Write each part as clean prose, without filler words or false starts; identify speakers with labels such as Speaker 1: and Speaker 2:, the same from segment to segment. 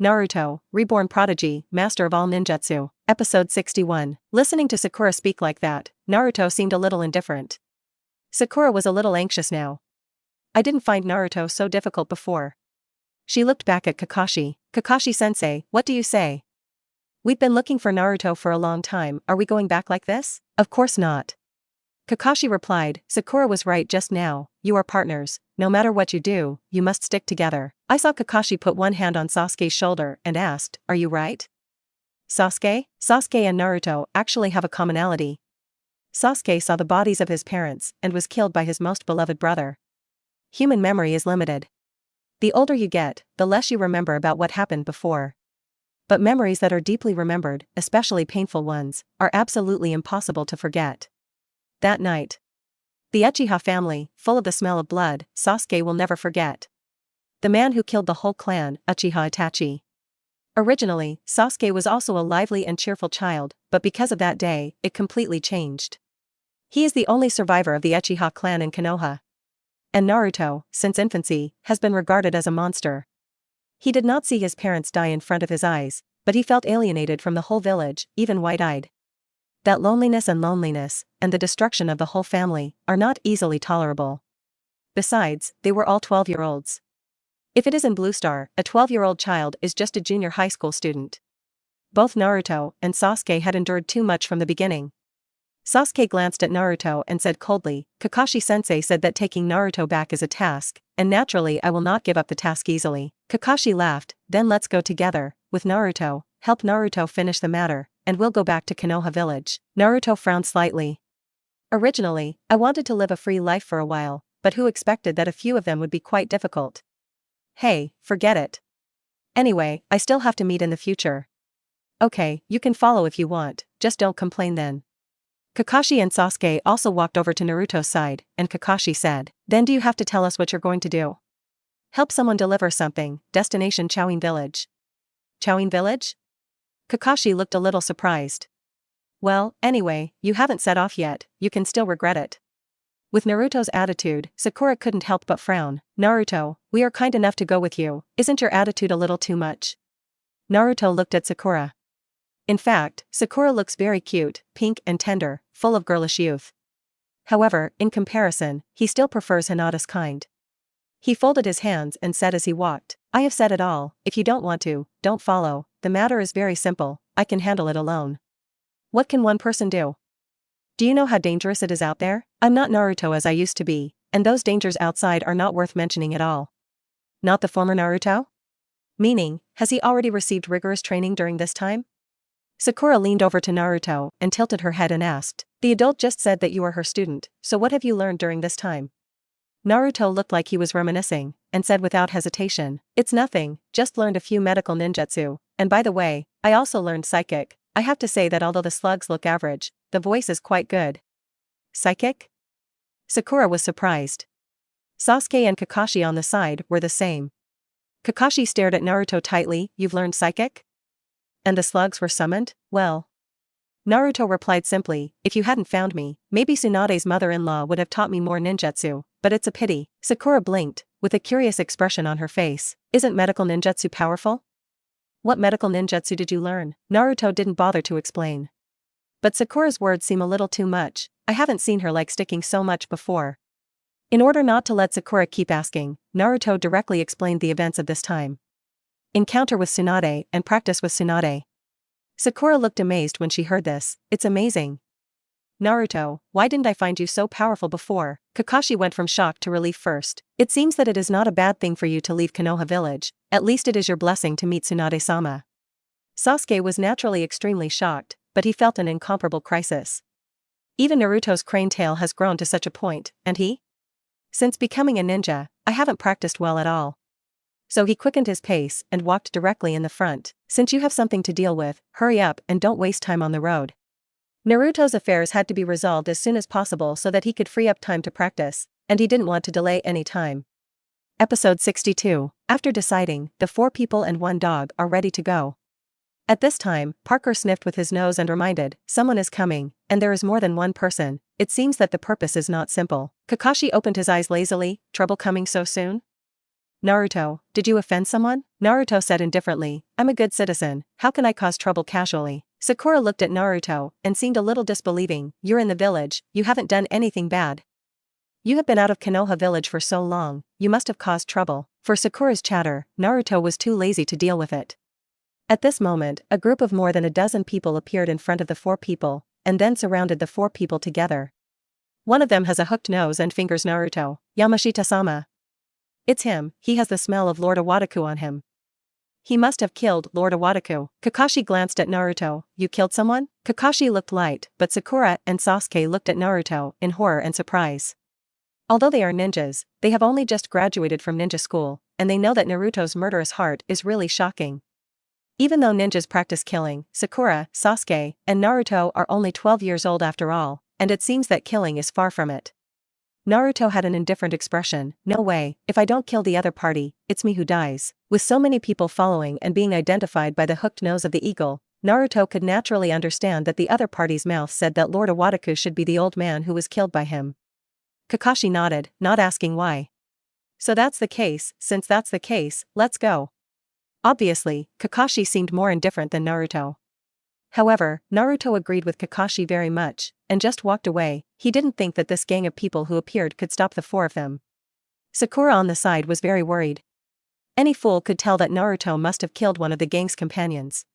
Speaker 1: Naruto, Reborn Prodigy, Master of all Ninjutsu. Episode 61. Listening to Sakura speak like that, Naruto seemed a little indifferent. Sakura was a little anxious now. I didn't find Naruto so difficult before. She looked back at Kakashi. Kakashi-sensei, what do you say? We've been looking for Naruto for a long time, are we going back like this? Of course not. Kakashi replied, Sakura was right just now, you are partners, no matter what you do, you must stick together. I saw Kakashi put one hand on Sasuke's shoulder and asked, are you right? Sasuke? Sasuke and Naruto actually have a commonality. Sasuke saw the bodies of his parents and was killed by his most beloved brother. Human memory is limited. The older you get, the less you remember about what happened before. But memories that are deeply remembered, especially painful ones, are absolutely impossible to forget. That night, the Uchiha family, full of the smell of blood, Sasuke will never forget. The man who killed the whole clan, Uchiha Itachi. Originally, Sasuke was also a lively and cheerful child, but because of that day, it completely changed. He is the only survivor of the Uchiha clan in Konoha. And Naruto, since infancy, has been regarded as a monster. He did not see his parents die in front of his eyes, but he felt alienated from the whole village, even white-eyed. That loneliness and the destruction of the whole family, are not easily tolerable. Besides, they were all 12-year-olds. If it is in Blue Star, a 12-year-old child is just a junior high school student. Both Naruto and Sasuke had endured too much from the beginning. Sasuke glanced at Naruto and said coldly, Kakashi-sensei said that taking Naruto back is a task, and naturally I will not give up the task easily. Kakashi laughed, then let's go together, with Naruto, help Naruto finish the matter, and we'll go back to Konoha village. Naruto frowned slightly. Originally, I wanted to live a free life for a while, but who expected that a few of them would be quite difficult? Hey, forget it. Anyway, I still have to meet in the future. Okay, you can follow if you want, just don't complain then. Kakashi and Sasuke also walked over to Naruto's side, and Kakashi said, then do you have to tell us what you're going to do? Help someone deliver something, destination Chowing Village. Chowing Village? Kakashi looked a little surprised. Well, anyway, you haven't set off yet, you can still regret it. With Naruto's attitude, Sakura couldn't help but frown. Naruto, we are kind enough to go with you, isn't your attitude a little too much? Naruto looked at Sakura. In fact, Sakura looks very cute, pink and tender, full of girlish youth. However, in comparison, he still prefers Hinata's kind. He folded his hands and said as he walked, I have said it all, if you don't want to, don't follow, the matter is very simple, I can handle it alone. What can one person do? Do you know how dangerous it is out there? I'm not Naruto as I used to be, and those dangers outside are not worth mentioning at all. Not the former Naruto? Meaning, has he already received rigorous training during this time? Sakura leaned over to Naruto and tilted her head and asked, the adult just said that you are her student, so what have you learned during this time? Naruto looked like he was reminiscing, and said without hesitation, it's nothing, just learned a few medical ninjutsu, and by the way, I also learned psychic. I have to say that although the slugs look average, the voice is quite good. Psychic? Sakura was surprised. Sasuke and Kakashi on the side were the same. Kakashi stared at Naruto tightly, you've learned psychic? And the slugs were summoned? Well. Naruto replied simply, if you hadn't found me, maybe Tsunade's mother-in-law would have taught me more ninjutsu, but it's a pity. Sakura blinked, with a curious expression on her face. Isn't medical ninjutsu powerful? What medical ninjutsu did you learn? Naruto didn't bother to explain. But Sakura's words seem a little too much, I haven't seen her like sticking so much before. In order not to let Sakura keep asking, Naruto directly explained the events of this time. Encounter with Tsunade and practice with Tsunade. Sakura looked amazed when she heard this, it's amazing. Naruto, why didn't I find you so powerful before? Kakashi went from shock to relief first. It seems that it is not a bad thing for you to leave Konoha village, at least it is your blessing to meet Tsunade-sama. Sasuke was naturally extremely shocked, but he felt an incomparable crisis. Even Naruto's crane tail has grown to such a point, and he? Since becoming a ninja, I haven't practiced well at all. So he quickened his pace and walked directly in the front. Since you have something to deal with, hurry up and don't waste time on the road. Naruto's affairs had to be resolved as soon as possible so that he could free up time to practice, and he didn't want to delay any time. Episode 62. After deciding, the 4 people and 1 dog are ready to go. At this time, Parker sniffed with his nose and reminded, someone is coming, and there is more than one person. It seems that the purpose is not simple. Kakashi opened his eyes lazily, trouble coming so soon? Naruto, did you offend someone? Naruto said indifferently, I'm a good citizen, how can I cause trouble casually? Sakura looked at Naruto and seemed a little disbelieving, you're in the village, you haven't done anything bad. You have been out of Konoha village for so long, you must have caused trouble. For Sakura's chatter, Naruto was too lazy to deal with it. At this moment, a group of more than a dozen people appeared in front of the four people, and then surrounded the four people together. One of them has a hooked nose and fingers Naruto, Yamashita-sama. It's him, he has the smell of Lord Iwataku on him. He must have killed Lord Iwataku. Kakashi glanced at Naruto, you killed someone? Kakashi looked light, but Sakura and Sasuke looked at Naruto in horror and surprise. Although they are ninjas, they have only just graduated from ninja school, and they know that Naruto's murderous heart is really shocking. Even though ninjas practice killing, Sakura, Sasuke, and Naruto are only 12 years old after all, and it seems that killing is far from it. Naruto had an indifferent expression, no way, if I don't kill the other party, it's me who dies. With so many people following and being identified by the hooked nose of the eagle, Naruto could naturally understand that the other party's mouth said that Lord Iwataku should be the old man who was killed by him. Kakashi nodded, not asking why. So that's the case, since that's the case, let's go. Obviously, Kakashi seemed more indifferent than Naruto. However, Naruto agreed with Kakashi very much, and just walked away. He didn't think that this gang of people who appeared could stop the four of them. Sakura on the side was very worried. Any fool could tell that Naruto must have killed one of the gang's companions.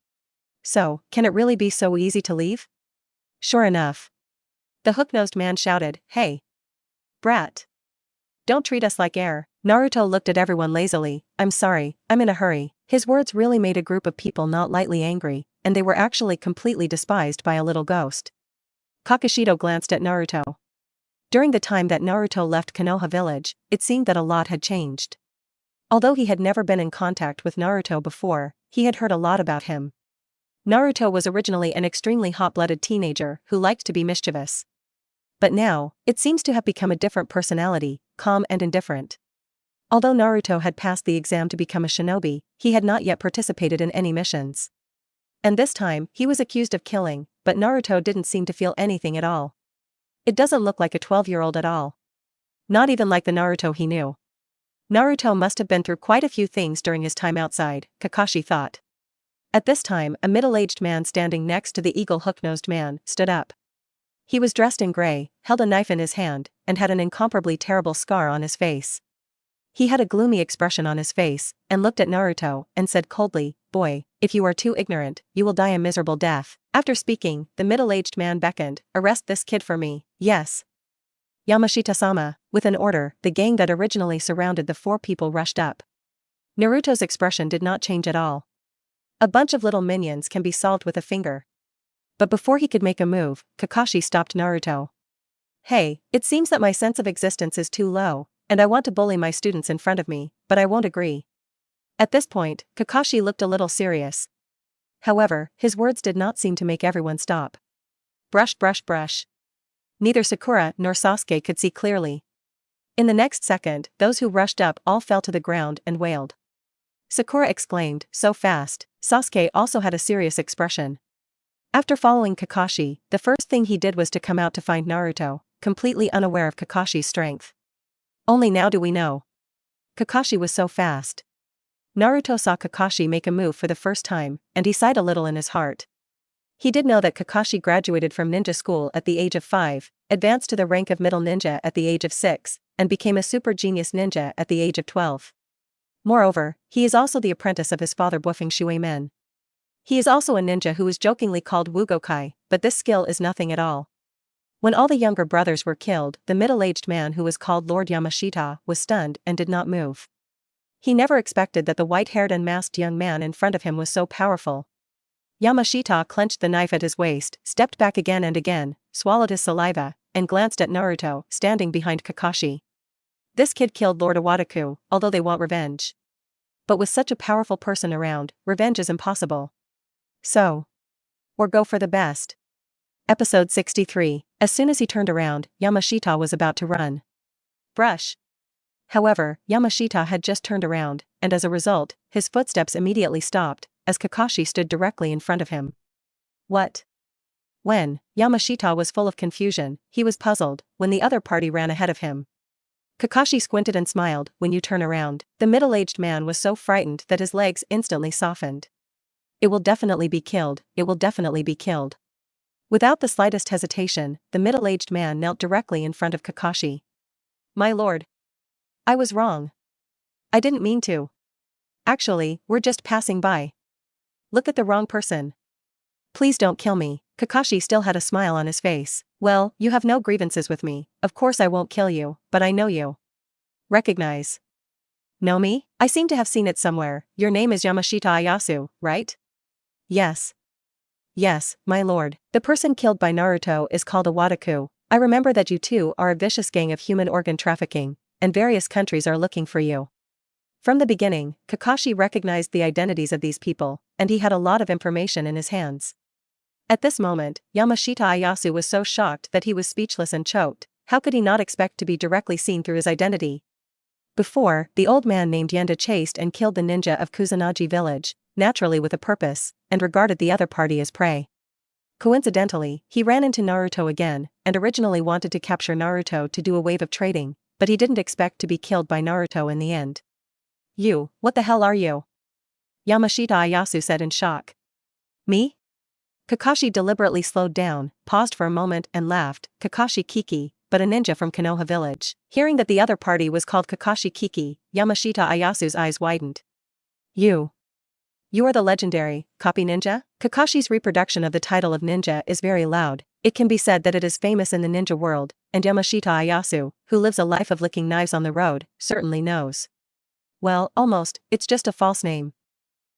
Speaker 1: So, can it really be so easy to leave? Sure enough. The hook-nosed man shouted, hey! Brat! Don't treat us like air. Naruto looked at everyone lazily, I'm sorry, I'm in a hurry. His words really made a group of people not lightly angry, and they were actually completely despised by a little ghost. Kakashido glanced at Naruto. During the time that Naruto left Konoha village, it seemed that a lot had changed. Although he had never been in contact with Naruto before, he had heard a lot about him. Naruto was originally an extremely hot-blooded teenager who liked to be mischievous. But now, it seems to have become a different personality, calm and indifferent. Although Naruto had passed the exam to become a shinobi, he had not yet participated in any missions. And this time, he was accused of killing, but Naruto didn't seem to feel anything at all. It doesn't look like a 12-year-old at all. Not even like the Naruto he knew. Naruto must have been through quite a few things during his time outside, Kakashi thought. At this time, a middle-aged man standing next to the eagle hook-nosed man stood up. He was dressed in gray, held a knife in his hand, and had an incomparably terrible scar on his face. He had a gloomy expression on his face, and looked at Naruto, and said coldly, boy, if you are too ignorant, you will die a miserable death. After speaking, the middle-aged man beckoned, arrest this kid for me, yes. Yamashita-sama, with an order, the gang that originally surrounded the four people rushed up. Naruto's expression did not change at all. A bunch of little minions can be solved with a finger. But before he could make a move, Kakashi stopped Naruto. Hey, it seems that my sense of existence is too low, and I want to bully my students in front of me, but I won't agree. At this point, Kakashi looked a little serious. However, his words did not seem to make everyone stop. Brush, brush, brush. Neither Sakura nor Sasuke could see clearly. In the next second, those who rushed up all fell to the ground and wailed. Sakura exclaimed, so fast. Sasuke also had a serious expression. After following Kakashi, the first thing he did was to come out to find Naruto, completely unaware of Kakashi's strength. Only now do we know. Kakashi was so fast. Naruto saw Kakashi make a move for the first time, and he sighed a little in his heart. He did know that Kakashi graduated from ninja school at the age of 5, advanced to the rank of middle ninja at the age of 6, and became a super genius ninja at the age of 12. Moreover, he is also the apprentice of his father Bufeng Shuemen. He is also a ninja who is jokingly called Wugokai, but this skill is nothing at all. When all the younger brothers were killed, the middle-aged man who was called Lord Yamashita was stunned and did not move. He never expected that the white-haired and masked young man in front of him was so powerful. Yamashita clenched the knife at his waist, stepped back again and again, swallowed his saliva, and glanced at Naruto, standing behind Kakashi. This kid killed Lord Iwataku, although they want revenge. But with such a powerful person around, revenge is impossible. So. Or go for the best. Episode 63. As soon as he turned around, Yamashita was about to run. Brush. However, Yamashita had just turned around, and as a result, his footsteps immediately stopped, as Kakashi stood directly in front of him. What? When? Yamashita was full of confusion, he was puzzled, when the other party ran ahead of him. Kakashi squinted and smiled. When you turn around. The middle-aged man was so frightened that his legs instantly softened. It will definitely be killed, it will definitely be killed. Without the slightest hesitation, the middle-aged man knelt directly in front of Kakashi. My lord. I was wrong. I didn't mean to. Actually, we're just passing by. Look at the wrong person. Please don't kill me. Kakashi still had a smile on his face. Well, you have no grievances with me, of course I won't kill you, but I know you. Recognize. Know me? I seem to have seen it somewhere. Your name is Yamashita Ayasu, right? Yes. Yes, my lord. The person killed by Naruto is called a Wataku. I remember that you two are a vicious gang of human organ trafficking, and various countries are looking for you. From the beginning, Kakashi recognized the identities of these people, and he had a lot of information in his hands. At this moment, Yamashita Ayasu was so shocked that he was speechless and choked. How could he not expect to be directly seen through his identity? Before, the old man named Yenda chased and killed the ninja of Kusanagi village, naturally with a purpose, and regarded the other party as prey. Coincidentally, he ran into Naruto again, and originally wanted to capture Naruto to do a wave of trading, but he didn't expect to be killed by Naruto in the end. You, what the hell are you? Yamashita Ayasu said in shock. Me? Kakashi deliberately slowed down, paused for a moment and laughed. Kakashi Kiki, but a ninja from Konoha village. Hearing that the other party was called Kakashi Kiki, Yamashita Ayasu's eyes widened. You are the legendary, copy ninja? Kakashi's reproduction of the title of ninja is very loud. It can be said that it is famous in the ninja world, and Yamashita Ayasu, who lives a life of licking knives on the road, certainly knows. Well, almost, it's just a false name.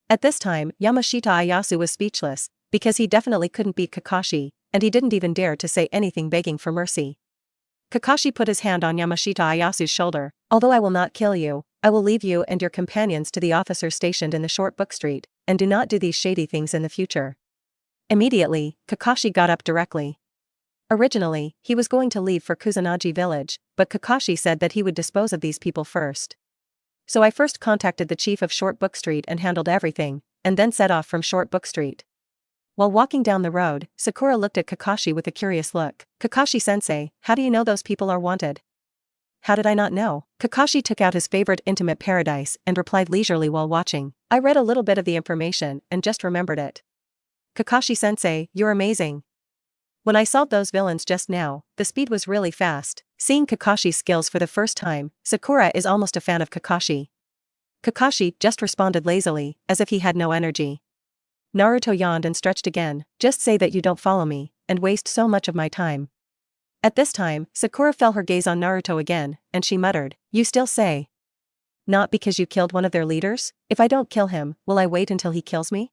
Speaker 1: At this time, Yamashita Ayasu was speechless, because he definitely couldn't beat Kakashi, and he didn't even dare to say anything begging for mercy. Kakashi put his hand on Yamashita Ayasu's shoulder. Although I will not kill you, I will leave you and your companions to the officers stationed in the short book street, and do not do these shady things in the future. Immediately, Kakashi got up directly. Originally, he was going to leave for Kusanagi village, but Kakashi said that he would dispose of these people first. So I first contacted the chief of Short Book Street and handled everything, and then set off from Short Book Street. While walking down the road, Sakura looked at Kakashi with a curious look. Kakashi-sensei, how do you know those people are wanted? How did I not know? Kakashi took out his favorite intimate paradise and replied leisurely while watching. I read a little bit of the information and just remembered it. Kakashi-sensei, you're amazing. When I solved those villains just now, the speed was really fast. Seeing Kakashi's skills for the first time, Sakura is almost a fan of Kakashi. Kakashi just responded lazily, as if he had no energy. Naruto yawned and stretched again. Just say that you don't follow me, and waste so much of my time. At this time, Sakura fell her gaze on Naruto again, and she muttered, you still say? Not because you killed one of their leaders? If I don't kill him, will I wait until he kills me?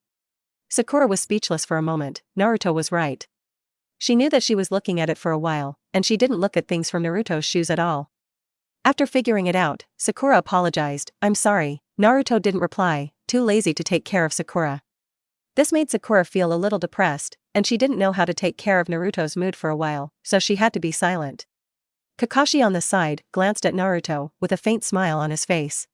Speaker 1: Sakura was speechless for a moment. Naruto was right. She knew that she was looking at it for a while, and she didn't look at things from Naruto's shoes at all. After figuring it out, Sakura apologized. I'm sorry. Naruto didn't reply, too lazy to take care of Sakura. This made Sakura feel a little depressed, and she didn't know how to take care of Naruto's mood for a while, so she had to be silent. Kakashi on the side glanced at Naruto with a faint smile on his face.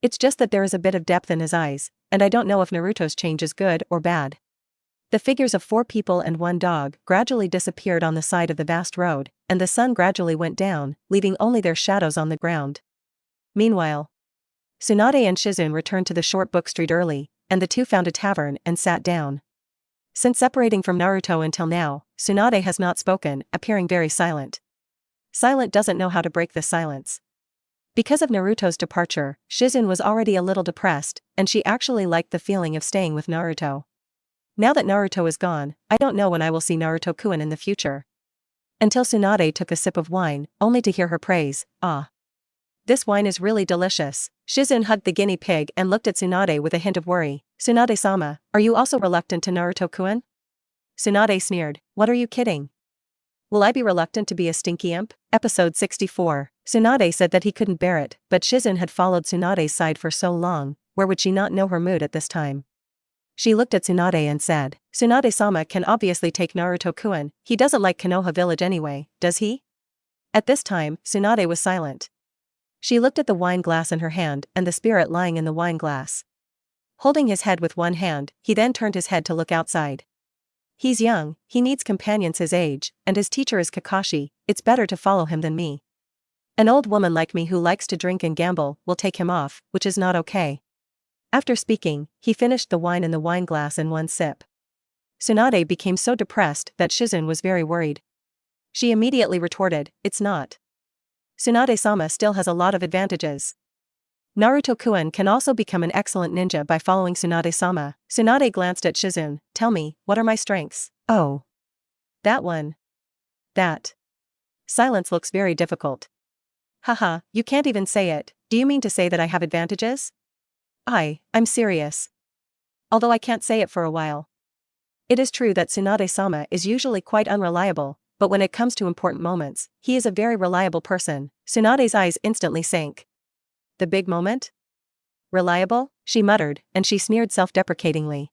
Speaker 1: It's just that there is a bit of depth in his eyes, and I don't know if Naruto's change is good or bad. The figures of 4 people and 1 dog gradually disappeared on the side of the vast road, and the sun gradually went down, leaving only their shadows on the ground. Meanwhile, Tsunade and Shizune returned to the short book street early, and the two found a tavern and sat down. Since separating from Naruto until now, Tsunade has not spoken, appearing very silent. Silent doesn't know how to break the silence. Because of Naruto's departure, Shizune was already a little depressed, and she actually liked the feeling of staying with Naruto. Now that Naruto is gone, I don't know when I will see Naruto-kun in the future. Until Tsunade took a sip of wine, only to hear her praise, ah. This wine is really delicious. Shizune hugged the guinea pig and looked at Tsunade with a hint of worry. Tsunade-sama, are you also reluctant to Naruto-kun? Tsunade sneered, what are you kidding? Will I be reluctant to be a stinky imp? Episode 64. Tsunade said that he couldn't bear it, but Shizune had followed Tsunade's side for so long, where would she not know her mood at this time? She looked at Tsunade and said, Tsunade-sama can obviously take Naruto-kun, he doesn't like Konoha village anyway, does he? At this time, Tsunade was silent. She looked at the wine glass in her hand and the spirit lying in the wine glass. Holding his head with one hand, he then turned his head to look outside. He's young, he needs companions his age, and his teacher is Kakashi, it's better to follow him than me. An old woman like me who likes to drink and gamble will take him off, which is not okay. After speaking, he finished the wine in the wine glass in one sip. Tsunade became so depressed that Shizune was very worried. She immediately retorted, "It's not. Tsunade-sama still has a lot of advantages. Naruto-kun can also become an excellent ninja by following Tsunade-sama." Tsunade glanced at Shizune. "Tell me, what are my strengths?" "Oh. That one. That. Silence looks very difficult." "Haha, you can't even say it. Do you mean to say that I have advantages?" I'm serious. Although I can't say it for a while. It is true that Tsunade-sama is usually quite unreliable, but when it comes to important moments, he is a very reliable person." Tsunade's eyes instantly sank. "The big moment? Reliable?" she muttered, and she sneered self-deprecatingly.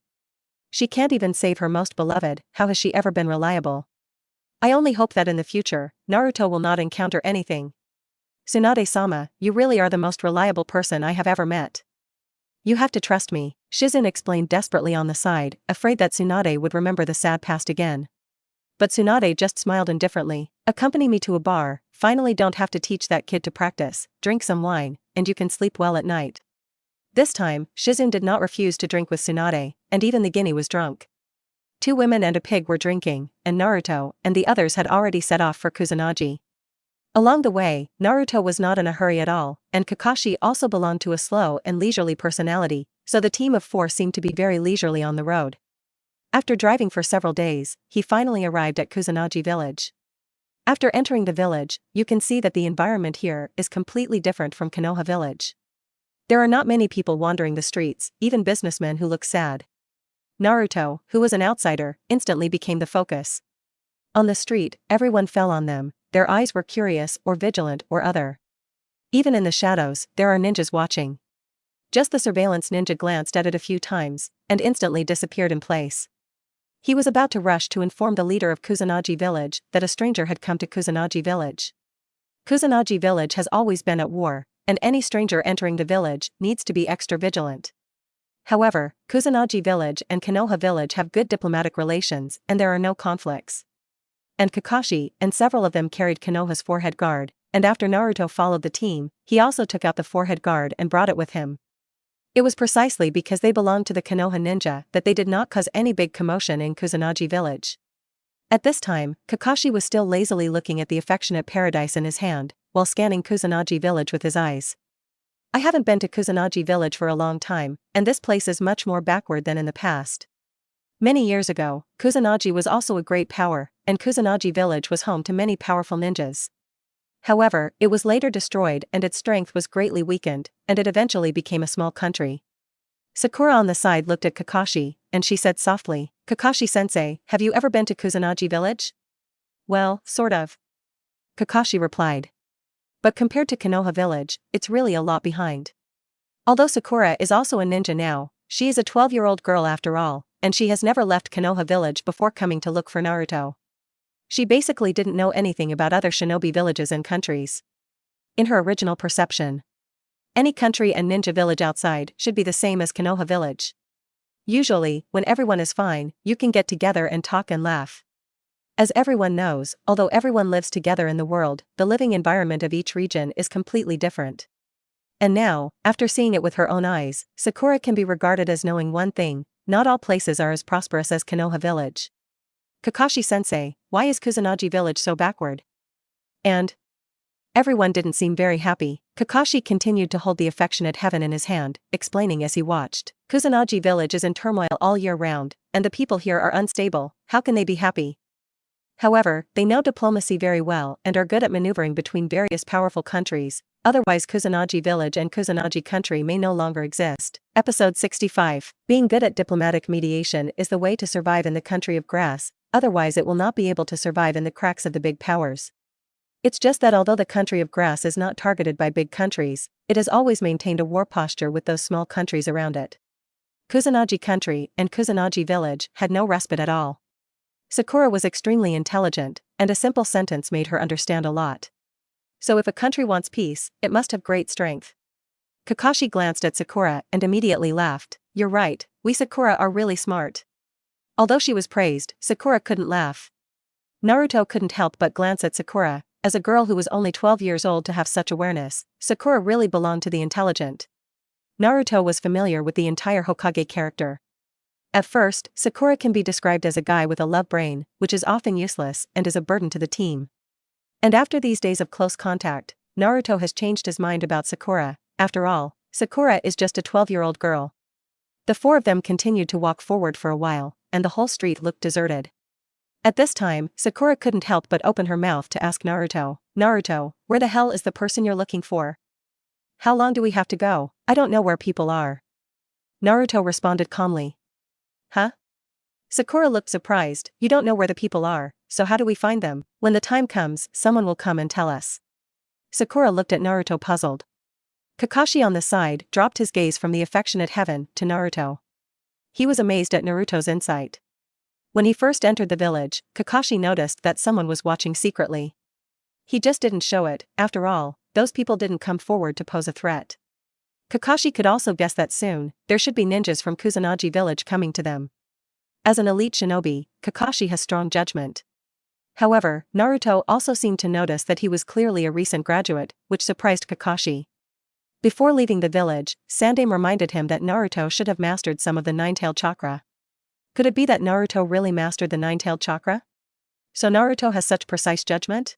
Speaker 1: "She can't even save her most beloved, how has she ever been reliable? I only hope that in the future, Naruto will not encounter anything. Tsunade-sama, you really are the most reliable person I have ever met. You have to trust me," Shizune explained desperately on the side, afraid that Tsunade would remember the sad past again. But Tsunade just smiled indifferently. "Accompany me to a bar, finally don't have to teach that kid to practice, drink some wine, and you can sleep well at night." This time, Shizune did not refuse to drink with Tsunade, and even the guinea was drunk. 2 women and a pig were drinking, and Naruto and the others had already set off for Kusanagi. Along the way, Naruto was not in a hurry at all, and Kakashi also belonged to a slow and leisurely personality, so the team of 4 seemed to be very leisurely on the road. After driving for several days, he finally arrived at Kusanagi village. After entering the village, you can see that the environment here is completely different from Konoha village. There are not many people wandering the streets, even businessmen who look sad. Naruto, who was an outsider, instantly became the focus. On the street, everyone fell on them, their eyes were curious or vigilant or other. Even in the shadows, there are ninjas watching. Just the surveillance ninja glanced at it a few times, and instantly disappeared in place. He was about to rush to inform the leader of Kusanagi village that a stranger had come to Kusanagi village. Kusanagi village has always been at war, and any stranger entering the village needs to be extra vigilant. However, Kusanagi village and Konoha village have good diplomatic relations and there are no conflicts. And Kakashi and several of them carried Konoha's forehead guard, and after Naruto followed the team, he also took out the forehead guard and brought it with him. It was precisely because they belonged to the Konoha ninja that they did not cause any big commotion in Kusanagi village. At this time, Kakashi was still lazily looking at the affectionate paradise in his hand, while scanning Kusanagi village with his eyes. "I haven't been to Kusanagi village for a long time, and this place is much more backward than in the past. Many years ago, Kusanagi was also a great power, and Kusanagi village was home to many powerful ninjas. However, it was later destroyed and its strength was greatly weakened, and it eventually became a small country." Sakura on the side looked at Kakashi, and she said softly, "Kakashi-sensei, have you ever been to Kusanagi village?" "Well, sort of," Kakashi replied. "But compared to Konoha village, it's really a lot behind." Although Sakura is also a ninja now, she is a 12-year-old girl after all, and she has never left Konoha village before coming to look for Naruto. She basically didn't know anything about other shinobi villages and countries. In her original perception, any country and ninja village outside should be the same as Konoha village. Usually, when everyone is fine, you can get together and talk and laugh. As everyone knows, although everyone lives together in the world, the living environment of each region is completely different. And now, after seeing it with her own eyes, Sakura can be regarded as knowing one thing: not all places are as prosperous as Konoha village. "Kakashi-sensei, why is Kusanagi village so backward?" And everyone didn't seem very happy. Kakashi continued to hold the affectionate heaven in his hand, explaining as he watched. "Kusanagi village is in turmoil all year round, and the people here are unstable, how can they be happy? However, they know diplomacy very well and are good at maneuvering between various powerful countries, otherwise Kusanagi village and Kusanagi country may no longer exist." Episode 65. Being good at diplomatic mediation is the way to survive in the country of grass, otherwise it will not be able to survive in the cracks of the big powers. It's just that although the country of grass is not targeted by big countries, it has always maintained a war posture with those small countries around it. Kusanagi country and Kusanagi village had no respite at all. Sakura was extremely intelligent, and a simple sentence made her understand a lot. So if a country wants peace, it must have great strength. Kakashi glanced at Sakura and immediately laughed. "You're right, we Sakura are really smart." Although she was praised, Sakura couldn't laugh. Naruto couldn't help but glance at Sakura, as a girl who was only 12 years old to have such awareness, Sakura really belonged to the intelligent. Naruto was familiar with the entire Hokage character. At first, Sakura can be described as a guy with a love brain, which is often useless and is a burden to the team. And after these days of close contact, Naruto has changed his mind about Sakura. After all, Sakura is just a 12-year-old girl. The four of them continued to walk forward for a while, and the whole street looked deserted. At this time, Sakura couldn't help but open her mouth to ask Naruto, "Naruto, where the hell is the person you're looking for? How long do we have to go? I don't know where people are." Naruto responded calmly. "Huh?" Sakura looked surprised. "You don't know where the people are, so how do we find them? When the time comes, someone will come and tell us." Sakura looked at Naruto puzzled. Kakashi on the side dropped his gaze from the affectionate heaven to Naruto. He was amazed at Naruto's insight. When he first entered the village, Kakashi noticed that someone was watching secretly. He just didn't show it. After all, those people didn't come forward to pose a threat. Kakashi could also guess that soon, there should be ninjas from Kusanagi village coming to them. As an elite shinobi, Kakashi has strong judgment. However, Naruto also seemed to notice that he was clearly a recent graduate, which surprised Kakashi. Before leaving the village, Sandaime reminded him that Naruto should have mastered some of the Nine-Tails Chakra. Could it be that Naruto really mastered the Nine-Tails Chakra? So Naruto has such precise judgment?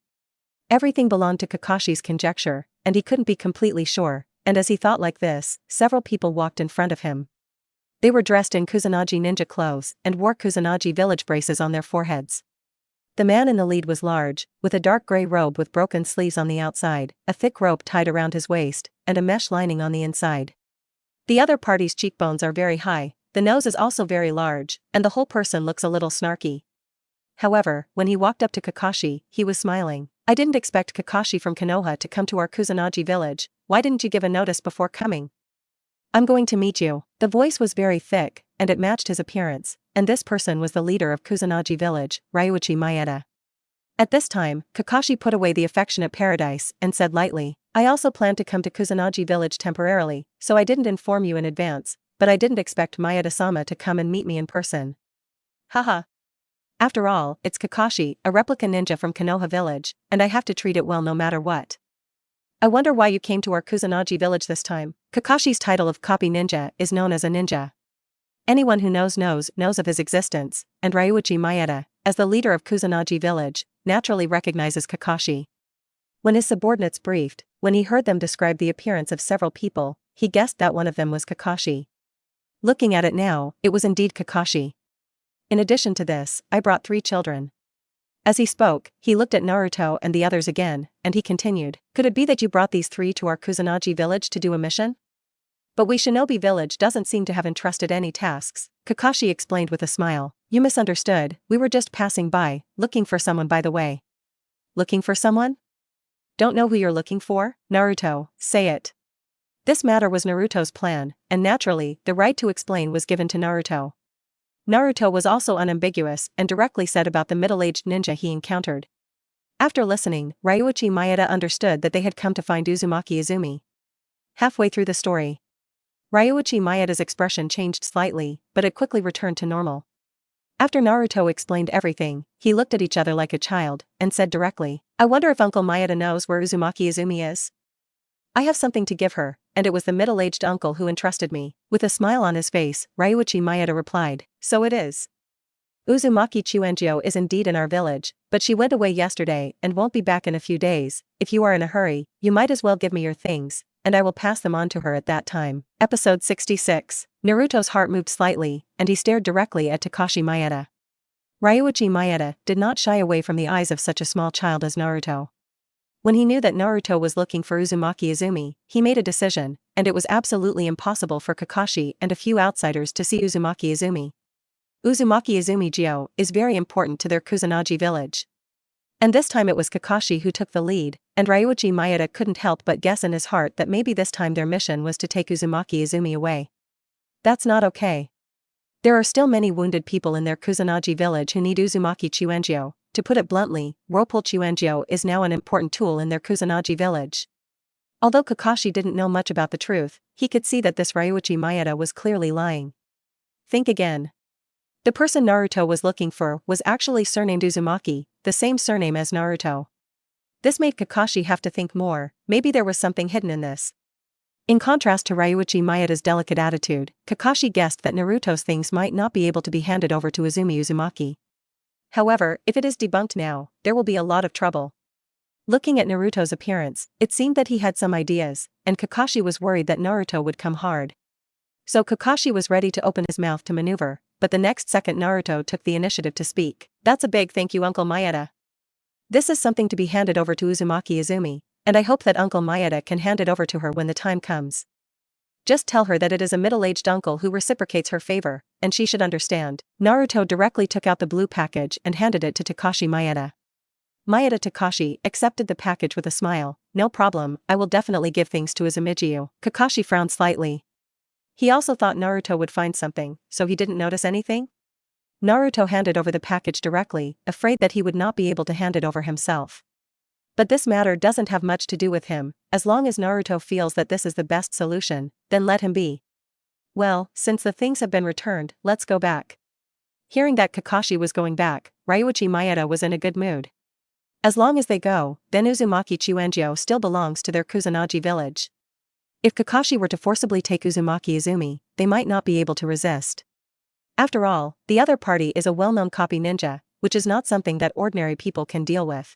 Speaker 1: Everything belonged to Kakashi's conjecture, and he couldn't be completely sure, and as he thought like this, several people walked in front of him. They were dressed in Kusanagi ninja clothes and wore Kusanagi village braces on their foreheads. The man in the lead was large, with a dark gray robe with broken sleeves on the outside, a thick rope tied around his waist, and a mesh lining on the inside. The other party's cheekbones are very high, the nose is also very large, and the whole person looks a little snarky. However, when he walked up to Kakashi, he was smiling. "I didn't expect Kakashi from Konoha to come to our Kusanagi village. Why didn't you give a notice before coming? I'm going to meet you." The voice was very thick, and it matched his appearance, and this person was the leader of Kusanagi village, Ryuichi Maeda. At this time, Kakashi put away the affectionate paradise and said lightly, "I also planned to come to Kusanagi village temporarily, so I didn't inform you in advance, but I didn't expect Maeda-sama to come and meet me in person." Haha. After all, it's Kakashi, a replica ninja from Konoha village, and I have to treat it well no matter what. I wonder why you came to our Kusanagi village this time. Kakashi's title of copy ninja is known as a ninja. Anyone who knows of his existence, and Ryuichi Maeda, as the leader of Kusanagi village, naturally recognizes Kakashi. When his subordinates briefed, when he heard them describe the appearance of several people, he guessed that one of them was Kakashi. Looking at it now, it was indeed Kakashi. In addition to this, I brought 3 children. As he spoke, he looked at Naruto and the others again, and he continued, "Could it be that you brought these 3 to our Kusanagi village to do a mission? But we Shinobi village doesn't seem to have entrusted any tasks," Kakashi explained with a smile. "You misunderstood, we were just passing by, looking for someone by the way." "Looking for someone? Don't know who you're looking for? Naruto, say it." This matter was Naruto's plan, and naturally, the right to explain was given to Naruto. Naruto was also unambiguous and directly said about the middle-aged ninja he encountered. After listening, Ryuichi Maeda understood that they had come to find Uzumaki Izumi. Halfway through the story, Ryuichi Maeda's expression changed slightly, but it quickly returned to normal. After Naruto explained everything, he looked at each other like a child, and said directly, "I wonder if Uncle Maeda knows where Uzumaki Izumi is? I have something to give her," and it was the middle-aged uncle who entrusted me. With a smile on his face, Ryuichi Maeda replied, "So it is. Uzumaki Chuenjio is indeed in our village, but she went away yesterday and won't be back in a few days. If you are in a hurry, you might as well give me your things, and I will pass them on to her at that time." Episode 66. Naruto's heart moved slightly, and he stared directly at Takashi Maeda. Ryuichi Maeda did not shy away from the eyes of such a small child as Naruto. When he knew that Naruto was looking for Uzumaki Izumi, he made a decision, and it was absolutely impossible for Kakashi and a few outsiders to see Uzumaki Izumi. Uzumaki Izumi Jio is very important to their Kusanagi village. And this time it was Kakashi who took the lead, and Ryuichi Maeda couldn't help but guess in his heart that maybe this time their mission was to take Uzumaki Izumi away. That's not okay. There are still many wounded people in their Kusanagi village who need Uzumaki Chuenjio. To put it bluntly, Whirlpool Chuenjio is now an important tool in their Kusanagi village. Although Kakashi didn't know much about the truth, he could see that this Ryuichi Maeda was clearly lying. Think again. The person Naruto was looking for was actually surnamed Uzumaki, the same surname as Naruto. This made Kakashi have to think more, maybe there was something hidden in this. In contrast to Ryuichi Maeda's delicate attitude, Kakashi guessed that Naruto's things might not be able to be handed over to Izumi Uzumaki. However, if it is debunked now, there will be a lot of trouble. Looking at Naruto's appearance, it seemed that he had some ideas, and Kakashi was worried that Naruto would come hard. So Kakashi was ready to open his mouth to maneuver, but the next second Naruto took the initiative to speak. That's a big thank you, Uncle Maeda. This is something to be handed over to Uzumaki Izumi, and I hope that Uncle Maeda can hand it over to her when the time comes. Just tell her that it is a middle-aged uncle who reciprocates her favor, and she should understand. Naruto directly took out the blue package and handed it to Takashi Maeda. Maeda Takashi accepted the package with a smile. No problem, I will definitely give things to Izumiju. Kakashi frowned slightly. He also thought Naruto would find something, so he didn't notice anything? Naruto handed over the package directly, afraid that he would not be able to hand it over himself. But this matter doesn't have much to do with him. As long as Naruto feels that this is the best solution, then let him be. Well, since the things have been returned, let's go back. Hearing that Kakashi was going back, Ryuichi Maeda was in a good mood. As long as they go, then Uzumaki Chuenjo still belongs to their Kusanagi village. If Kakashi were to forcibly take Uzumaki Izumi, they might not be able to resist. After all, the other party is a well-known copy ninja, which is not something that ordinary people can deal with.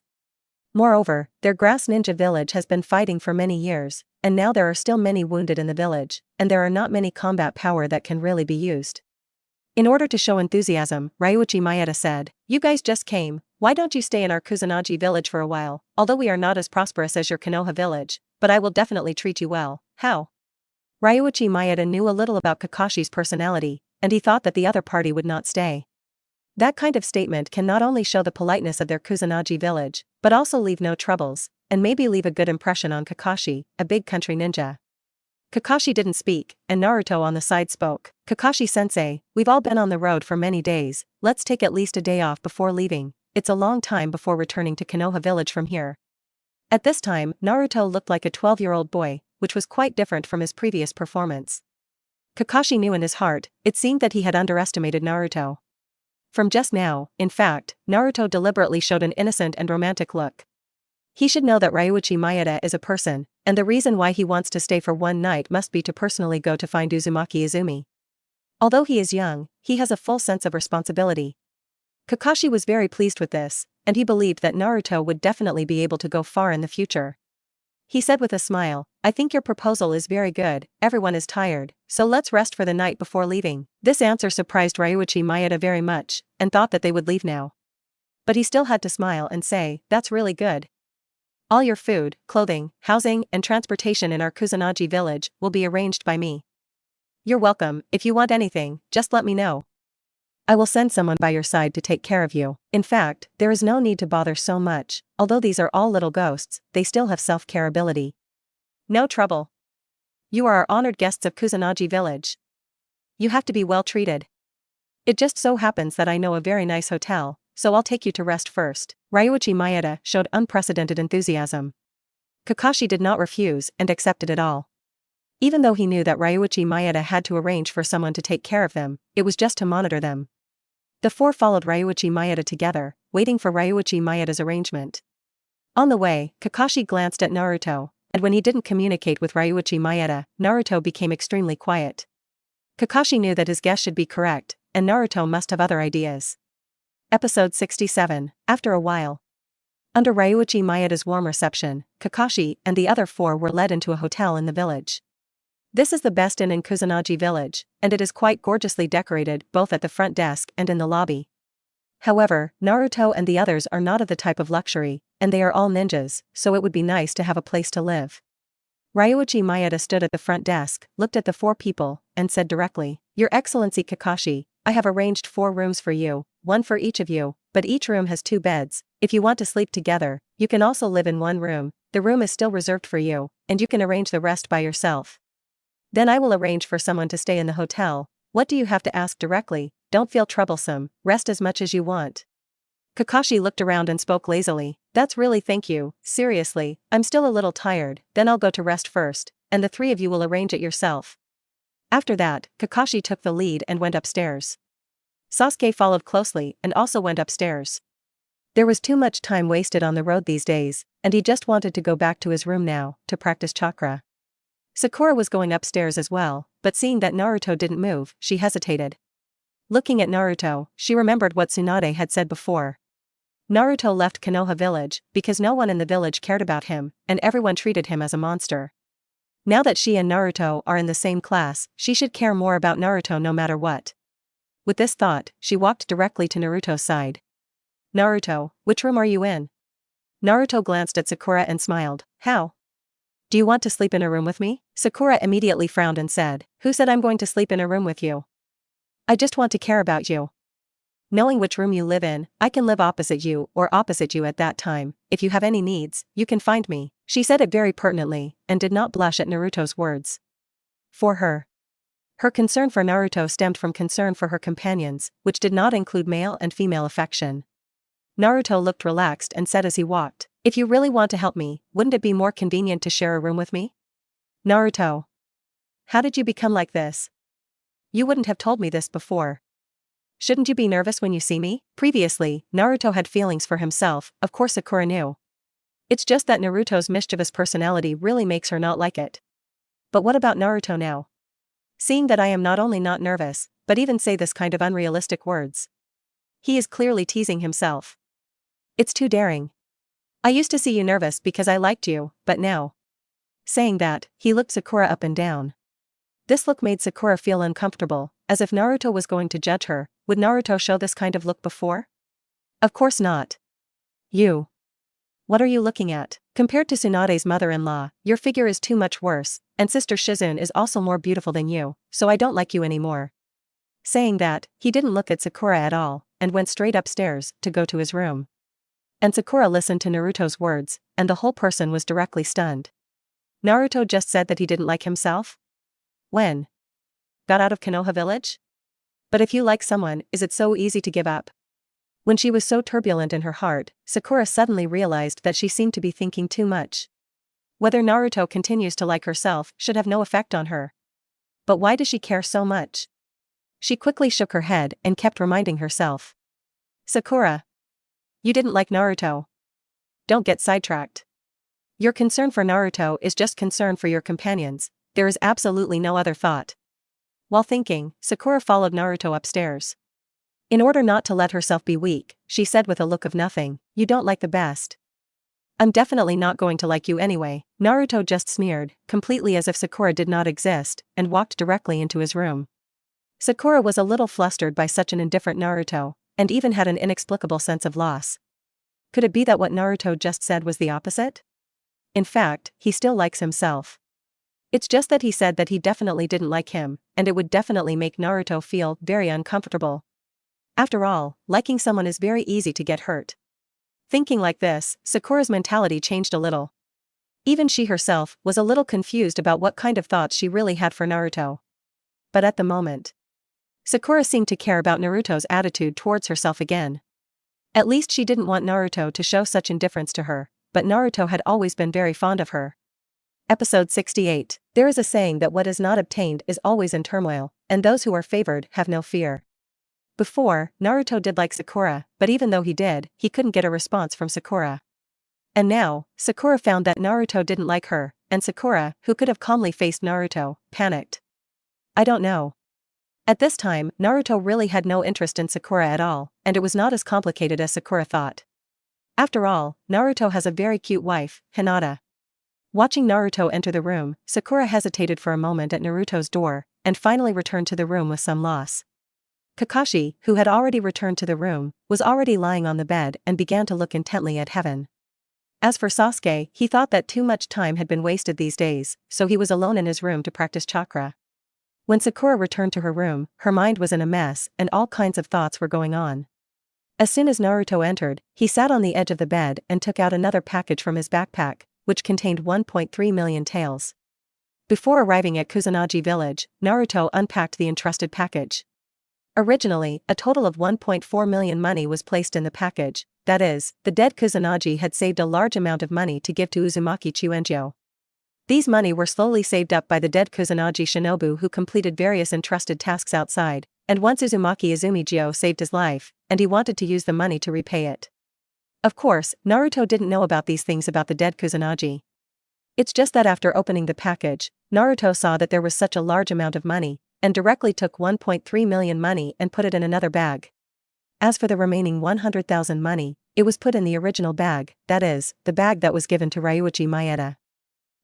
Speaker 1: Moreover, their grass ninja village has been fighting for many years, and now there are still many wounded in the village, and there are not many combat power that can really be used. In order to show enthusiasm, Ryuichi Maeda said, "You guys just came, why don't you stay in our Kusanagi village for a while? Although we are not as prosperous as your Konoha village, but I will definitely treat you well." How? Ryuichi Maeda knew a little about Kakashi's personality, and he thought that the other party would not stay. That kind of statement can not only show the politeness of their Kusanagi village, but also leave no troubles, and maybe leave a good impression on Kakashi, a big country ninja. Kakashi didn't speak, and Naruto on the side spoke. "Kakashi-sensei, we've all been on the road for many days, let's take at least a day off before leaving, it's a long time before returning to Konoha village from here." At this time, Naruto looked like a 12-year-old boy, which was quite different from his previous performance. Kakashi knew in his heart, it seemed that he had underestimated Naruto. From just now, in fact, Naruto deliberately showed an innocent and romantic look. He should know that Ryuichi Maeda is a person, and the reason why he wants to stay for one night must be to personally go to find Uzumaki Izumi. Although he is young, he has a full sense of responsibility. Kakashi was very pleased with this, and he believed that Naruto would definitely be able to go far in the future. He said with a smile, "I think your proposal is very good, everyone is tired, so let's rest for the night before leaving." This answer surprised Ryuichi Maeda very much, and thought that they would leave now. But he still had to smile and say, "That's really good. All your food, clothing, housing, and transportation in our Kusanagi village will be arranged by me. You're welcome, if you want anything, just let me know. I will send someone by your side to take care of you. In fact, there is no need to bother so much, although these are all little ghosts, they still have self-care ability. No trouble. You are our honored guests of Kusanagi village. You have to be well treated. It just so happens that I know a very nice hotel, so I'll take you to rest first." Ryuichi Maeda showed unprecedented enthusiasm. Kakashi did not refuse and accepted it all. Even though he knew that Ryuichi Maeda had to arrange for someone to take care of them, it was just to monitor them. The four followed Ryuichi Maeda together, waiting for Ryuichi Maeda's arrangement. On the way, Kakashi glanced at Naruto, and when he didn't communicate with Ryuichi Maeda, Naruto became extremely quiet. Kakashi knew that his guess should be correct, and Naruto must have other ideas. Episode 67, After a while. Under Ryuichi Maeda's warm reception, Kakashi and the other four were led into a hotel in the village. This is the best inn in Kusanagi village, and it is quite gorgeously decorated both at the front desk and in the lobby. However, Naruto and the others are not of the type of luxury, and they are all ninjas, so it would be nice to have a place to live. Ryuichi Maeda stood at the front desk, looked at the four people, and said directly, "Your Excellency Kakashi, I have arranged 4 rooms for you, one for each of you, but each room has 2 beds. If you want to sleep together, you can also live in one room, the room is still reserved for you, and you can arrange the rest by yourself. Then I will arrange for someone to stay in the hotel. What do you have to ask directly? Don't feel troublesome, rest as much as you want." Kakashi looked around and spoke lazily, "That's really thank you, seriously, I'm still a little tired, then I'll go to rest first, and the 3 of you will arrange it yourself." After that, Kakashi took the lead and went upstairs. Sasuke followed closely and also went upstairs. There was too much time wasted on the road these days, and he just wanted to go back to his room now, to practice chakra. Sakura was going upstairs as well, but seeing that Naruto didn't move, she hesitated. Looking at Naruto, she remembered what Tsunade had said before. Naruto left Konoha village because no one in the village cared about him, and everyone treated him as a monster. Now that she and Naruto are in the same class, she should care more about Naruto no matter what. With this thought, she walked directly to Naruto's side. Naruto, which room are you in? Naruto glanced at Sakura and smiled. How? Do you want to sleep in a room with me? Sakura immediately frowned and said, who said I'm going to sleep in a room with you? I just want to care about you. Knowing which room you live in, I can live opposite you or opposite you at that time. If you have any needs, you can find me. She said it very pertinently, and did not blush at Naruto's words. For her. Her concern for Naruto stemmed from concern for her companions, which did not include male and female affection. Naruto looked relaxed and said as he walked, if you really want to help me, wouldn't it be more convenient to share a room with me? Naruto. How did you become like this? You wouldn't have told me this before. Shouldn't you be nervous when you see me? Previously, Naruto had feelings for himself, of course Sakura knew. It's just that Naruto's mischievous personality really makes her not like it. But what about Naruto now? Seeing that I am not only not nervous, but even say this kind of unrealistic words. He is clearly teasing himself. It's too daring. I used to see you nervous because I liked you, but now. Saying that, he looked Sakura up and down. This look made Sakura feel uncomfortable, as if Naruto was going to judge her. Would Naruto show this kind of look before? Of course not. You. What are you looking at? Compared to Tsunade's mother-in-law, your figure is too much worse, and Sister Shizune is also more beautiful than you, so I don't like you anymore. Saying that, he didn't look at Sakura at all, and went straight upstairs, to go to his room. And Sakura listened to Naruto's words, and the whole person was directly stunned. Naruto just said that he didn't like himself? When? Got out of Konoha village? But if you like someone, is it so easy to give up? When she was so turbulent in her heart, Sakura suddenly realized that she seemed to be thinking too much. Whether Naruto continues to like herself should have no effect on her. But why does she care so much? She quickly shook her head and kept reminding herself. Sakura. You didn't like Naruto. Don't get sidetracked. Your concern for Naruto is just concern for your companions, there is absolutely no other thought. While thinking, Sakura followed Naruto upstairs. In order not to let herself be weak, she said with a look of nothing, you don't like the best. I'm definitely not going to like you anyway. Naruto just sneered, completely as if Sakura did not exist, and walked directly into his room. Sakura was a little flustered by such an indifferent Naruto, and even had an inexplicable sense of loss. Could it be that what Naruto just said was the opposite? In fact, he still likes himself. It's just that he said that he definitely didn't like him, and it would definitely make Naruto feel very uncomfortable. After all, liking someone is very easy to get hurt. Thinking like this, Sakura's mentality changed a little. Even she herself was a little confused about what kind of thoughts she really had for Naruto. But at the moment, Sakura seemed to care about Naruto's attitude towards herself again. At least she didn't want Naruto to show such indifference to her, but Naruto had always been very fond of her. Episode 68. There is a saying that what is not obtained is always in turmoil, and those who are favored have no fear. Before, Naruto did like Sakura, but even though he did, he couldn't get a response from Sakura. And now, Sakura found that Naruto didn't like her, and Sakura, who could have calmly faced Naruto, panicked. I don't know. At this time, Naruto really had no interest in Sakura at all, and it was not as complicated as Sakura thought. After all, Naruto has a very cute wife, Hinata. Watching Naruto enter the room, Sakura hesitated for a moment at Naruto's door, and finally returned to the room with some loss. Kakashi, who had already returned to the room, was already lying on the bed and began to look intently at heaven. As for Sasuke, he thought that too much time had been wasted these days, so he was alone in his room to practice chakra. When Sakura returned to her room, her mind was in a mess and all kinds of thoughts were going on. As soon as Naruto entered, he sat on the edge of the bed and took out another package from his backpack, which contained 1.3 million taels. Before arriving at Kusanagi village, Naruto unpacked the entrusted package. Originally, a total of 1.4 million money was placed in the package, that is, the dead Kusanagi had saved a large amount of money to give to Uzumaki Chuenjo. These money were slowly saved up by the dead Kusanagi Shinobu who completed various entrusted tasks outside, and once Uzumaki Izumijio saved his life, and he wanted to use the money to repay it. Of course, Naruto didn't know about these things about the dead Kusanagi. It's just that after opening the package, Naruto saw that there was such a large amount of money, and directly took 1.3 million money and put it in another bag. As for the remaining 100,000 money, it was put in the original bag, that is, the bag that was given to Ryuichi Maeda.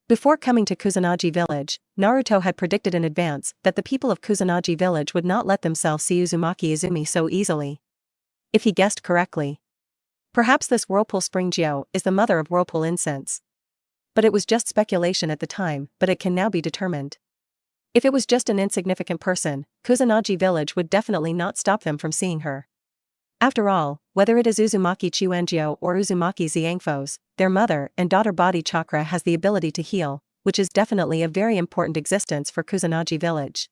Speaker 1: Before coming to Kusanagi village, Naruto had predicted in advance that the people of Kusanagi village would not let themselves see Uzumaki Izumi so easily. If he guessed correctly. Perhaps this Whirlpool Spring Gyo is the mother of Whirlpool Incense. But it was just speculation at the time, but it can now be determined. If it was just an insignificant person, Kusanagi village would definitely not stop them from seeing her. After all, whether it is Uzumaki Chuenjyo or Uzumaki Xiangfo's, their mother and daughter body chakra has the ability to heal, which is definitely a very important existence for Kusanagi village.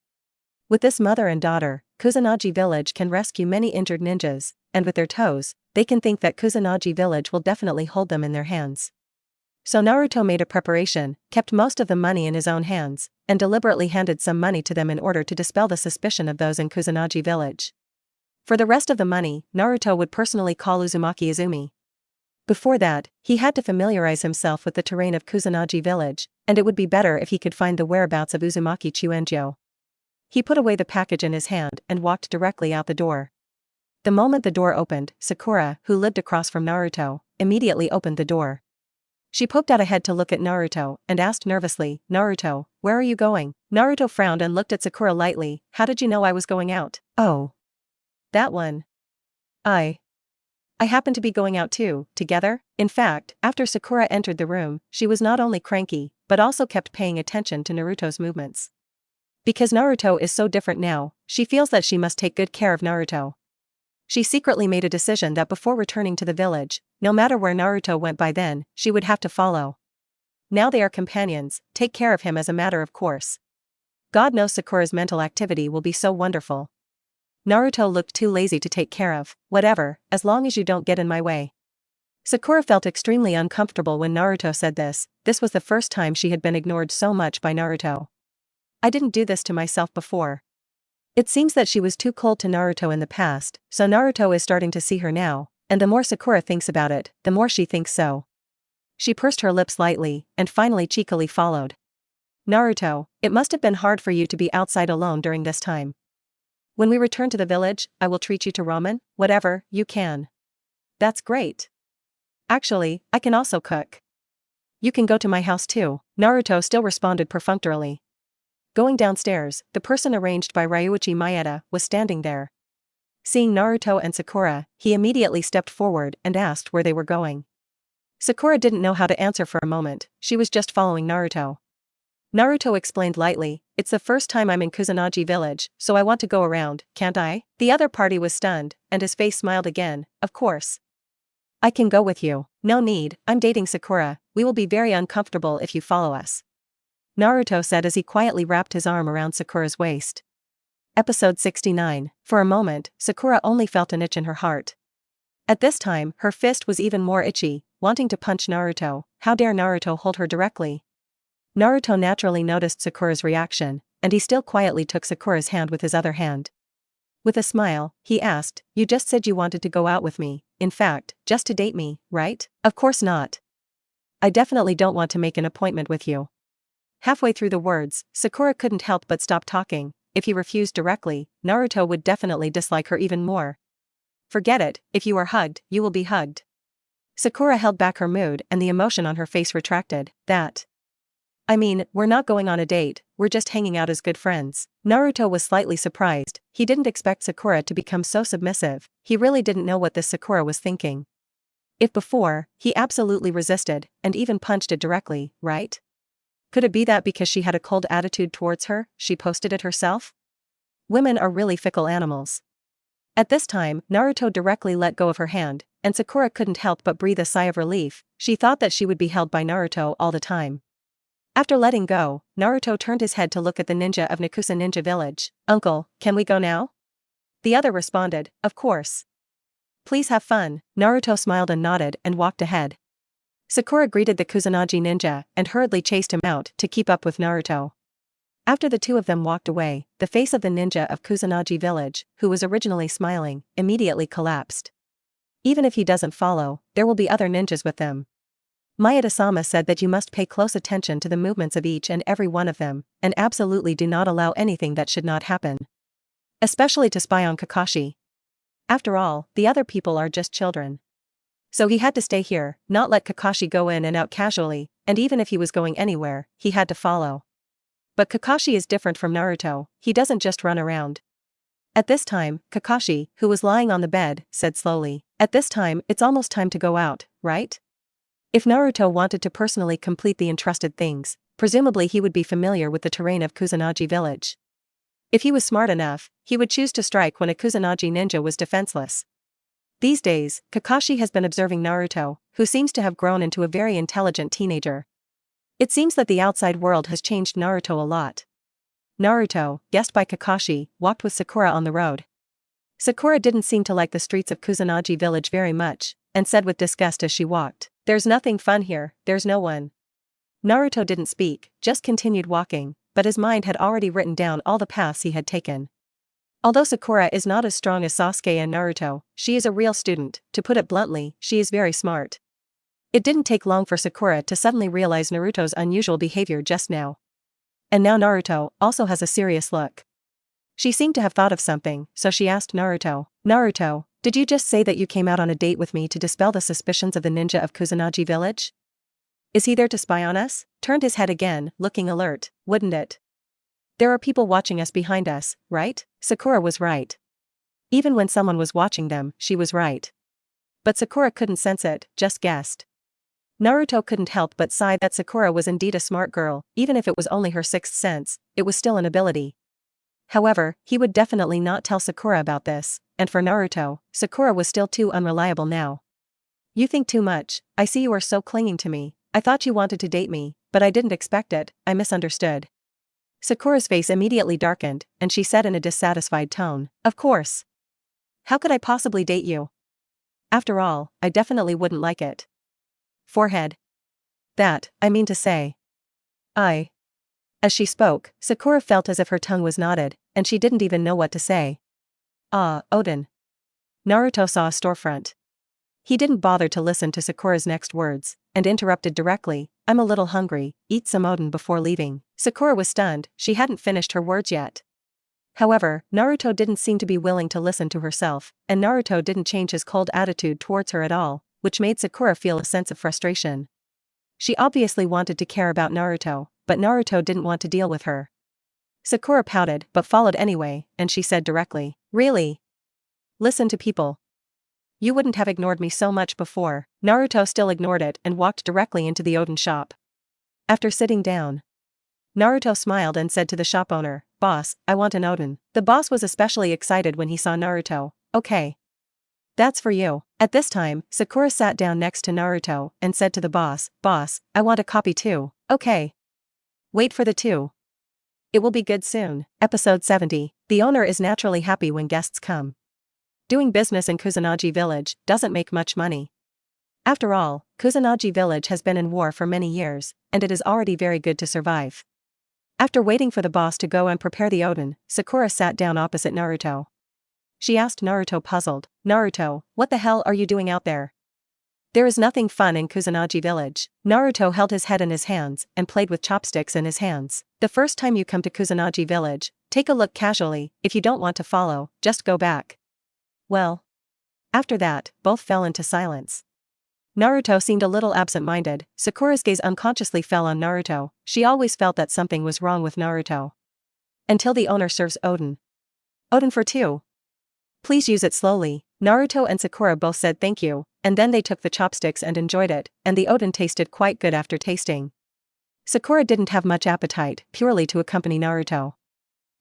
Speaker 1: With this mother and daughter, Kusanagi village can rescue many injured ninjas, and with their toes, they can think that Kusanagi village will definitely hold them in their hands. So Naruto made a preparation, kept most of the money in his own hands, and deliberately handed some money to them in order to dispel the suspicion of those in Kusanagi village. For the rest of the money, Naruto would personally call Uzumaki Izumi. Before that, he had to familiarize himself with the terrain of Kusanagi village, and it would be better if he could find the whereabouts of Uzumaki Chuenjyo. He put away the package in his hand and walked directly out the door. The moment the door opened, Sakura, who lived across from Naruto, immediately opened the door. She poked out a head to look at Naruto and asked nervously, "Naruto, where are you going?" Naruto frowned and looked at Sakura lightly. "How did you know I was going out?" "Oh. That one. I happen to be going out too, together." In fact, after Sakura entered the room, she was not only cranky, but also kept paying attention to Naruto's movements. Because Naruto is so different now, she feels that she must take good care of Naruto. She secretly made a decision that before returning to the village, no matter where Naruto went by then, she would have to follow. Now they are companions, take care of him as a matter of course. God knows Sakura's mental activity will be so wonderful. Naruto looked too lazy to take care of, whatever, as long as you don't get in my way. Sakura felt extremely uncomfortable when Naruto said this. This was the first time she had been ignored so much by Naruto. I didn't do this to myself before. It seems that she was too cold to Naruto in the past, so Naruto is starting to see her now, and the more Sakura thinks about it, the more she thinks so. She pursed her lips lightly, and finally cheekily followed. Naruto, it must have been hard for you to be outside alone during this time. When we return to the village, I will treat you to ramen, whatever, you can. That's great. Actually, I can also cook. You can go to my house too, Naruto still responded perfunctorily. Going downstairs, the person arranged by Ryuichi Maeda was standing there. Seeing Naruto and Sakura, he immediately stepped forward and asked where they were going. Sakura didn't know how to answer for a moment, she was just following Naruto. Naruto explained lightly, "It's the first time I'm in Kusanagi village, so I want to go around, can't I?" The other party was stunned, and his face smiled again. "Of course. I can go with you." "No need, I'm dating Sakura, we will be very uncomfortable if you follow us," Naruto said as he quietly wrapped his arm around Sakura's waist. Episode 69. For a moment, Sakura only felt an itch in her heart. At this time, her fist was even more itchy, wanting to punch Naruto. How dare Naruto hold her directly? Naruto naturally noticed Sakura's reaction, and he still quietly took Sakura's hand with his other hand. With a smile, he asked, "You just said you wanted to go out with me, in fact, just to date me, right?" "Of course not. I definitely don't want to make an appointment with you." Halfway through the words, Sakura couldn't help but stop talking. If he refused directly, Naruto would definitely dislike her even more. "Forget it, if you are hugged, you will be hugged." Sakura held back her mood and the emotion on her face retracted. I mean, we're not going on a date, we're just hanging out as good friends." Naruto was slightly surprised, he didn't expect Sakura to become so submissive, he really didn't know what this Sakura was thinking. If before, he absolutely resisted, and even punched it directly, right? Could it be that because she had a cold attitude towards her, she posted it herself? Women are really fickle animals. At this time, Naruto directly let go of her hand, and Sakura couldn't help but breathe a sigh of relief. She thought that she would be held by Naruto all the time. After letting go, Naruto turned his head to look at the ninja of Nakusa Ninja Village. "Uncle, can we go now?" The other responded, "Of course. Please have fun." Naruto smiled and nodded and walked ahead. Sakura greeted the Kusanagi ninja and hurriedly chased him out to keep up with Naruto. After the two of them walked away, the face of the ninja of Kusanagi village, who was originally smiling, immediately collapsed. Even if he doesn't follow, there will be other ninjas with them. Mayada-sama said that you must pay close attention to the movements of each and every one of them, and absolutely do not allow anything that should not happen. Especially to spy on Kakashi. After all, the other people are just children. So he had to stay here, not let Kakashi go in and out casually, and even if he was going anywhere, he had to follow. But Kakashi is different from Naruto, he doesn't just run around. At this time, Kakashi, who was lying on the bed, said slowly, "At this time, it's almost time to go out, right?" If Naruto wanted to personally complete the entrusted things, presumably he would be familiar with the terrain of Kusanagi village. If he was smart enough, he would choose to strike when a Kusanagi ninja was defenseless. These days, Kakashi has been observing Naruto, who seems to have grown into a very intelligent teenager. It seems that the outside world has changed Naruto a lot. Naruto, guessed by Kakashi, walked with Sakura on the road. Sakura didn't seem to like the streets of Kusanagi village very much, and said with disgust as she walked, "There's nothing fun here, there's no one." Naruto didn't speak, just continued walking, but his mind had already written down all the paths he had taken. Although Sakura is not as strong as Sasuke and Naruto, she is a real student, to put it bluntly, she is very smart. It didn't take long for Sakura to suddenly realize Naruto's unusual behavior just now. And now Naruto also has a serious look. She seemed to have thought of something, so she asked Naruto, "Naruto, did you just say that you came out on a date with me to dispel the suspicions of the ninja of Kusanagi village? Is he there to spy on us?" Turned his head again, looking alert, "Wouldn't it? There are people watching us behind us, right?" Sakura was right. Even when someone was watching them, she was right. But Sakura couldn't sense it, just guessed. Naruto couldn't help but sigh that Sakura was indeed a smart girl, even if it was only her sixth sense, it was still an ability. However, he would definitely not tell Sakura about this, and for Naruto, Sakura was still too unreliable now. "You think too much, I see you are so clinging to me, I thought you wanted to date me, but I didn't expect it, I misunderstood." Sakura's face immediately darkened, and she said in a dissatisfied tone, "Of course. How could I possibly date you? After all, I definitely wouldn't like it." Forehead. That, I mean to say. I. As she spoke, Sakura felt as if her tongue was knotted, and she didn't even know what to say. "Ah, Odin." Naruto saw a storefront. He didn't bother to listen to Sakura's next words, and interrupted directly, "I'm a little hungry, eat some Odin before leaving." Sakura was stunned, she hadn't finished her words yet. However, Naruto didn't seem to be willing to listen to herself, and Naruto didn't change his cold attitude towards her at all, which made Sakura feel a sense of frustration. She obviously wanted to care about Naruto, but Naruto didn't want to deal with her. Sakura pouted but followed anyway, and she said directly, "Really? Listen to people. You wouldn't have ignored me so much before." Naruto still ignored it and walked directly into the Odin shop. After sitting down, Naruto smiled and said to the shop owner, "Boss, I want an Odin." The boss was especially excited when he saw Naruto. "Okay. That's for you." At this time, Sakura sat down next to Naruto and said to the boss, "Boss, I want a copy too." "Okay. Wait for the two. It will be good soon." Episode 70. The owner is naturally happy when guests come. Doing business in Kusanagi village doesn't make much money. After all, Kusanagi village has been in war for many years, and it is already very good to survive. After waiting for the boss to go and prepare the Odin, Sakura sat down opposite Naruto. She asked Naruto puzzled, "Naruto, what the hell are you doing out there? There is nothing fun in Kusanagi village." Naruto held his head in his hands and played with chopsticks in his hands. "The first time you come to Kusanagi village, take a look casually, if you don't want to follow, just go back." Well. After that, both fell into silence. Naruto seemed a little absent-minded. Sakura's gaze unconsciously fell on Naruto. She always felt that something was wrong with Naruto. Until the owner serves Odin. "Odin for two. Please use it slowly." Naruto and Sakura both said thank you, and then they took the chopsticks and enjoyed it, and the Odin tasted quite good after tasting. Sakura didn't have much appetite, purely to accompany Naruto.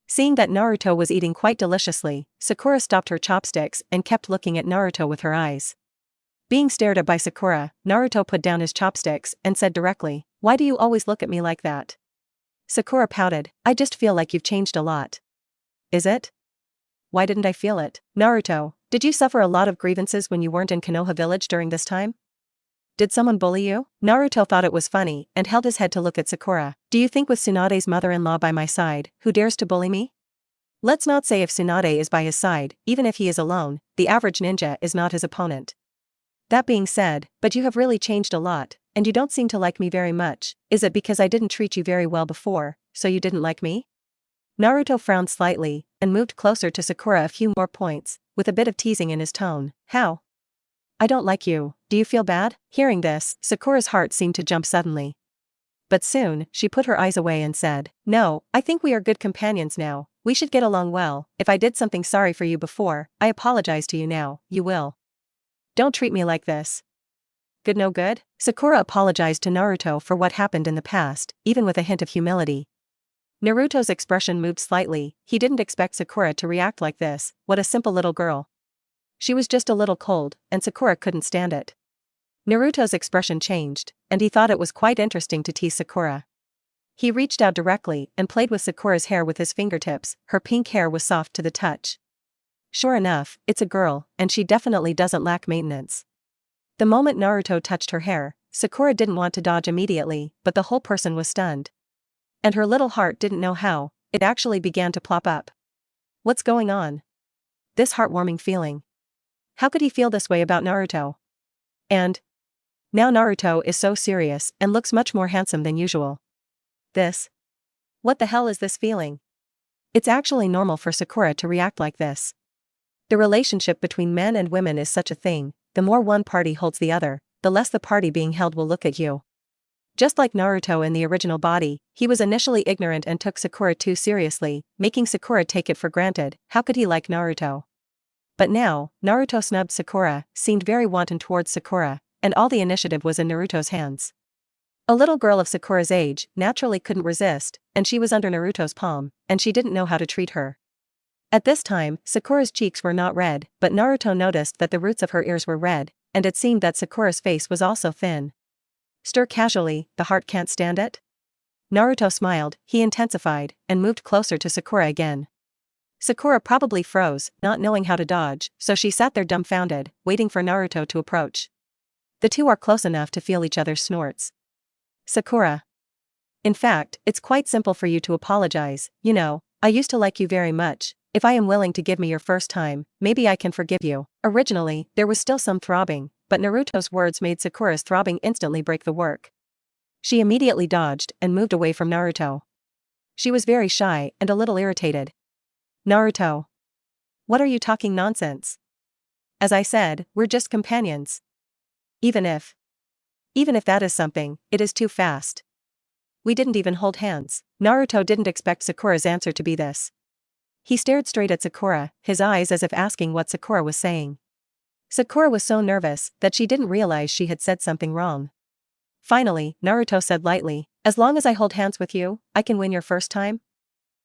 Speaker 1: Seeing that Naruto was eating quite deliciously, Sakura stopped her chopsticks and kept looking at Naruto with her eyes. Being stared at by Sakura, Naruto put down his chopsticks and said directly, "Why do you always look at me like that?" Sakura pouted, "I just feel like you've changed a lot." "Is it? Why didn't I feel it?" "Naruto, did you suffer a lot of grievances when you weren't in Konoha village during this time? Did someone bully you?" Naruto thought it was funny and held his head to look at Sakura. "Do you think with Tsunade's mother-in-law by my side, who dares to bully me? Let's not say if Tsunade is by his side, even if he is alone, the average ninja is not his opponent. That being said, but you have really changed a lot, and you don't seem to like me very much. Is it because I didn't treat you very well before, so you didn't like me? Naruto frowned slightly, and moved closer to Sakura a few more points, with a bit of teasing in his tone. How? I don't like you, do you feel bad? Hearing this, Sakura's heart seemed to jump suddenly. But soon, she put her eyes away and said, no, I think we are good companions now, we should get along well. If I did something sorry for you before, I apologize to you now, you will. Don't treat me like this. Good no good? Sakura apologized to Naruto for what happened in the past, even with a hint of humility. Naruto's expression moved slightly, he didn't expect Sakura to react like this. What a simple little girl. She was just a little cold, and Sakura couldn't stand it. Naruto's expression changed, and he thought it was quite interesting to tease Sakura. He reached out directly and played with Sakura's hair with his fingertips. Her pink hair was soft to the touch. Sure enough, it's a girl, and she definitely doesn't lack maintenance. The moment Naruto touched her hair, Sakura didn't want to dodge immediately, but the whole person was stunned. And her little heart didn't know how, it actually began to plop up. What's going on? This heartwarming feeling. How could he feel this way about Naruto? And now Naruto is so serious and looks much more handsome than usual. This? What the hell is this feeling? It's actually normal for Sakura to react like this. The relationship between men and women is such a thing, the more one party holds the other, the less the party being held will look at you. Just like Naruto in the original body, he was initially ignorant and took Sakura too seriously, making Sakura take it for granted. How could he like Naruto? But now, Naruto snubbed Sakura, seemed very wanton towards Sakura, and all the initiative was in Naruto's hands. A little girl of Sakura's age naturally couldn't resist, and she was under Naruto's palm, and she didn't know how to treat her. At this time, Sakura's cheeks were not red, but Naruto noticed that the roots of her ears were red, and it seemed that Sakura's face was also thin. Stir casually, the heart can't stand it? Naruto smiled, he intensified, and moved closer to Sakura again. Sakura probably froze, not knowing how to dodge, so she sat there dumbfounded, waiting for Naruto to approach. The two are close enough to feel each other's snorts. Sakura. In fact, it's quite simple for you to apologize, you know, I used to like you very much, if I am willing to give me your first time, maybe I can forgive you. Originally, there was still some throbbing, but Naruto's words made Sakura's throbbing instantly break the work. She immediately dodged and moved away from Naruto. She was very shy and a little irritated. Naruto. What are you talking nonsense? As I said, we're just companions. Even if that is something, it is too fast. We didn't even hold hands. Naruto didn't expect Sakura's answer to be this. He stared straight at Sakura, his eyes as if asking what Sakura was saying. Sakura was so nervous that she didn't realize she had said something wrong. Finally, Naruto said lightly, as long as I hold hands with you, I can win your first time?